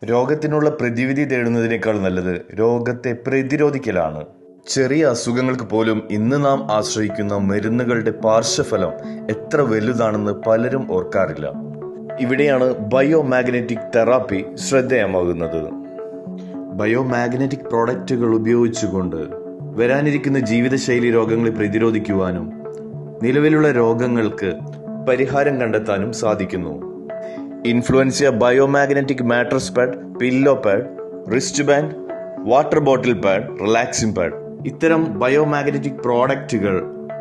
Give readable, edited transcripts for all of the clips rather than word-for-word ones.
രോഗത്തിനുള്ള പ്രതിവിധി തേടുന്നതിനേക്കാൾ നല്ലത് രോഗത്തെ പ്രതിരോധിക്കലാണ്. ചെറിയ അസുഖങ്ങൾക്ക് പോലും ഇന്ന് നാം ആശ്രയിക്കുന്ന മരുന്നുകളുടെ പാർശ്വഫലം എത്ര വലുതാണെന്ന് പലരും ഓർക്കാറില്ല. ഇവിടെയാണ് ബയോമാഗ്നറ്റിക് തെറാപ്പി ശ്രദ്ധേയമാകുന്നത്. ബയോമാഗ്നറ്റിക് പ്രോഡക്റ്റുകൾ ഉപയോഗിച്ചുകൊണ്ട് വരാനിരിക്കുന്ന ജീവിതശൈലി രോഗങ്ങളെ പ്രതിരോധിക്കുവാനും നിലവിലുള്ള രോഗങ്ങൾക്ക് പരിഹാരം കണ്ടെത്താനും സാധിക്കുന്നു. ഇൻഫ്ലുവൻസിയ biomagnetic mattress pad, pillow pad, wrist band, water bottle pad, relaxing pad, ഇത്തരം ബയോമാഗ്നറ്റിക് പ്രോഡക്റ്റുകൾ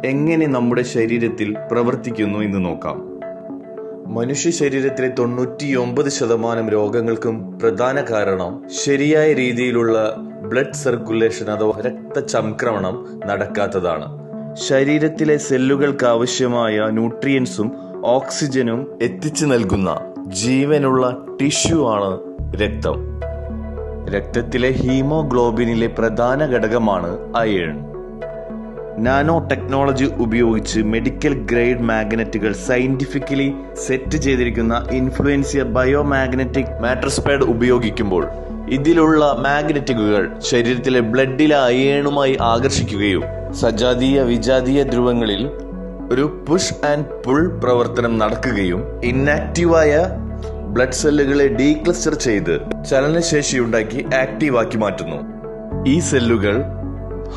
എങ്ങനെ നമ്മുടെ ശരീരത്തിൽ പ്രവർത്തിക്കുന്നു എന്ന് നോക്കാം. മനുഷ്യ ശരീരത്തിലെ 99% രോഗങ്ങൾക്കും പ്രധാന കാരണം ശരിയായ രീതിയിലുള്ള ബ്ലഡ് സർക്കുലേഷൻ അഥവാ രക്തചംക്രമണം നടക്കാത്തതാണ്. ശരീരത്തിലെ സെല്ലുകൾക്ക് ആവശ്യമായ ന്യൂട്രിയൻസും ഓക്സിജനും എത്തിച്ചു നൽകുന്ന ജീവനുള്ള ടിഷ്യൂ ആണ് രക്തം. രക്തത്തിലെ ഹീമോഗ്ലോബിനിലെ പ്രധാന ഘടകമാണ് അയൺ. നാനോ ടെക്നോളജി ഉപയോഗിച്ച് മെഡിക്കൽ ഗ്രേഡ് മാഗ്നറ്റുകൾ സയന്റിഫിക്കലി സെറ്റ് ചെയ്തിരിക്കുന്ന ഇൻഫ്ലുവൻസിയ ബയോമാഗ്നറ്റിക് മാട്രസ് പാഡ് ഉപയോഗിക്കുമ്പോൾ ഇതിലുള്ള മാഗ്നറ്റുകൾ ശരീരത്തിലെ ബ്ലഡിലെ അയണുമായി ആകർഷിക്കുകയും സജാതീയ വിജാതീയ ധ്രുവങ്ങളിൽ ഒരു പുഷ് ആൻഡ് പുൾ പ്രവർത്തനം നടക്കുകയും ഇന്നാക്റ്റീവായ ബ്ലഡ് സെല്ലുകളെ ഡീക്ലസ്റ്റർ ചെയ്ത് ചലനശേഷിയുണ്ടാക്കി ആക്റ്റീവാക്കി മാറ്റുന്നു. ഈ സെല്ലുകൾ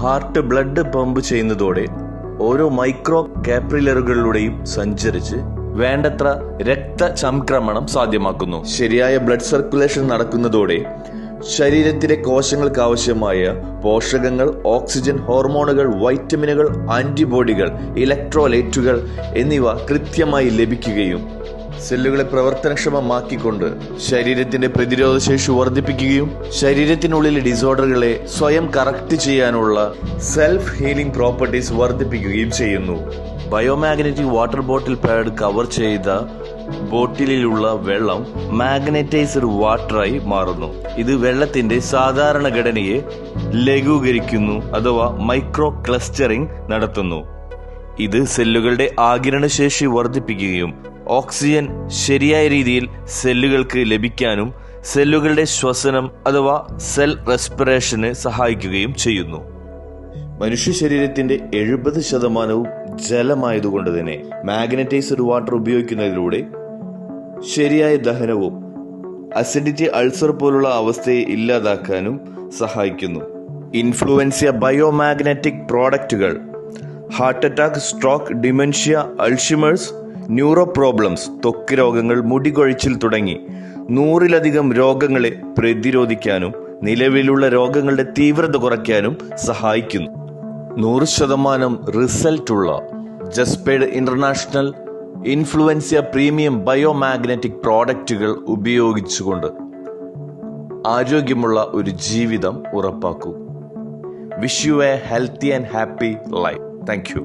ഹാർട്ട് ബ്ലഡ് പമ്പ് ചെയ്യുന്നതോടെ ഓരോ മൈക്രോ കാപ്പിലറുകളിലൂടെയും സഞ്ചരിച്ച് വേണ്ടത്ര രക്തചംക്രമണം സാധ്യമാക്കുന്നു. ശരിയായ ബ്ലഡ് സർക്കുലേഷൻ നടക്കുന്നതോടെ ശരീരത്തിലെ കോശങ്ങൾക്ക് ആവശ്യമായ പോഷകങ്ങൾ, ഓക്സിജൻ, ഹോർമോണുകൾ, വൈറ്റമിനുകൾ, ആന്റിബോഡികൾ, ഇലക്ട്രോലൈറ്റുകൾ എന്നിവ കൃത്യമായി ലഭിക്കുകയും സെല്ലുകളെ പ്രവർത്തനക്ഷമമാക്കിക്കൊണ്ട് ശരീരത്തിന്റെ പ്രതിരോധശേഷി വർദ്ധിപ്പിക്കുകയും ശരീരത്തിനുള്ളിലെ ഡിസോർഡറുകളെ സ്വയം കറക്റ്റ് ചെയ്യാനുള്ള സെൽഫ് ഹീലിംഗ് പ്രോപ്പർട്ടീസ് വർദ്ധിപ്പിക്കുകയും ചെയ്യുന്നു. Biomagnetic water bottle pad cover ചെയ്ത ബോട്ടിലുള്ള വെള്ളം മാഗ്നറ്റൈസ്ഡ് വാട്ടറായി മാറുന്നു. ഇത് വെള്ളത്തിന്റെ സാധാരണ ഘടനയെ ലഘൂകരിക്കുന്നു അഥവാ മൈക്രോ ക്ലസ്റ്ററിംഗ് നടത്തുന്നു. ഇത് സെല്ലുകളുടെ ആഗിരണശേഷി വർദ്ധിപ്പിക്കുകയും ഓക്സിജൻ ശരിയായ രീതിയിൽ സെല്ലുകൾക്ക് ലഭിക്കാനും സെല്ലുകളുടെ ശ്വസനം അഥവാ സെൽ റെസ്പിറേഷന് സഹായിക്കുകയും ചെയ്യുന്നു. മനുഷ്യ ശരീരത്തിന്റെ 70% ജലമായതുകൊണ്ട് തന്നെ മാഗ്നറ്റൈസ്ഡ് വാട്ടർ ഉപയോഗിക്കുന്നതിലൂടെ ശരിയായ ദഹനവും അസിഡിറ്റി, അൾസർ പോലുള്ള അവസ്ഥയെ ഇല്ലാതാക്കാനും സഹായിക്കുന്നു. ഇൻഫ്ലുവൻസിയ ബയോമാഗ്നറ്റിക് പ്രോഡക്റ്റുകൾ heart attack, stroke, dementia, Alzheimer's, neuro problems, ത്വക്ക് രോഗങ്ങൾ, മുടികൊഴിച്ചിൽ തുടങ്ങി 100-ലധികം രോഗങ്ങളെ പ്രതിരോധിക്കാനും നിലവിലുള്ള രോഗങ്ങളുടെ തീവ്രത കുറയ്ക്കാനും സഹായിക്കുന്നു. 100% റിസൾട്ടുള്ള ജസ്പേഡ് ഇന്റർനാഷണൽ ഇൻഫ്ലുവൻസിയ പ്രീമിയം ബയോമാഗ്നറ്റിക് പ്രോഡക്റ്റുകൾ ഉപയോഗിച്ചുകൊണ്ട് ആരോഗ്യമുള്ള ഒരു ജീവിതം ഉറപ്പാക്കൂ. Wish you a healthy and happy life. Thank U.